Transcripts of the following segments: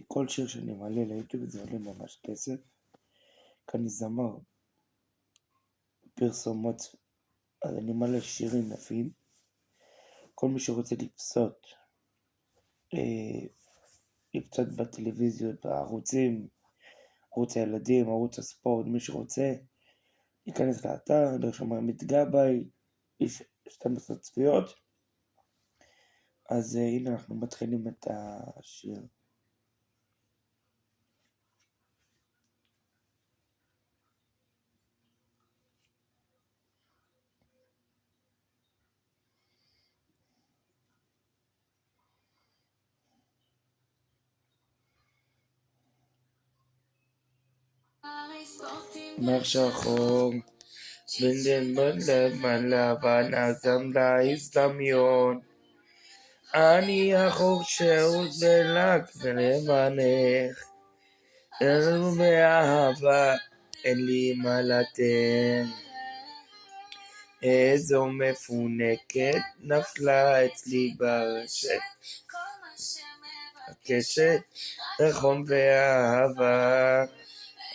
כל שיר שאני מעלה ליוטיוב זה עולה ממש כסף, כי אני זמר פרסומות, אז אני מעלה שירים יפים. כל מי שרוצה לפצות בטלוויזיות, בערוצים, ערוץ הילדים, ערוץ הספורט, מי שרוצה, ייכנס לאתר, לרשום עמית גבאי, יש 12 צפיות. אז הנה אנחנו מתחילים את השיר. מר שחור בלבן בלבן לבן אדם להזדמיון, אני החור שעוד בלק ולבנך, אין באהבה אין לי מה לתת. איזו מפונקת נפלה אצלי ברשת, הקשת רחום ואהבה.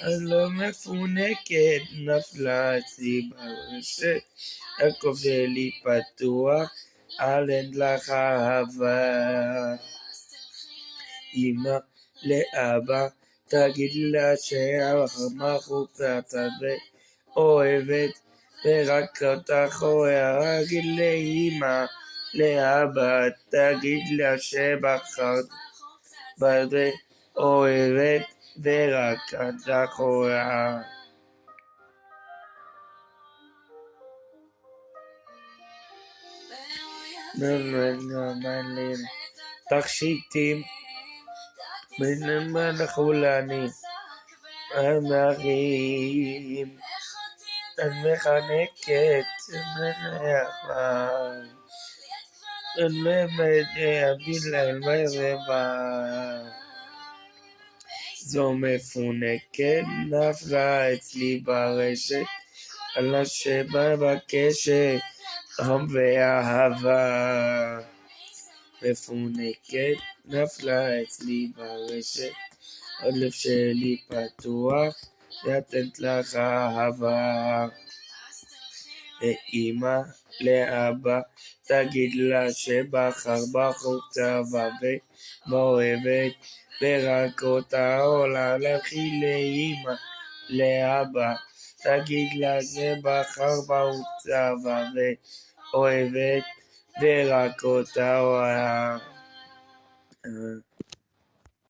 אז לא מפונקת נפלה אצלי ברשת, הקוף שלי פתוח על אין לך אהבה. אמא לאבא תגיד לה שהחמה חופצה ואוהבת ורק אותך אוהבת. תגיד לאמא לאבא תגיד לה שבחרת בזה אוהבת ורק אותך אוהבת. תכשיטים בנמל חולני המרים את מחנקת מלאכלה את באמת הבילה מרבה. זו מפונקת נפלה אצלי ברשת, על השבע בקשת חום ואהבה. מפונקת נפלה אצלי ברשת, הלב שלי פתוח לתת לך אהבה. אמא לאבא תגיד לה שבחר בחור צבא ומאוהבת ורק אותה עולה. לכי לאמא לאבא תגיד לה שבחר בחור צבא ואוהבת ורק אותה אוהב.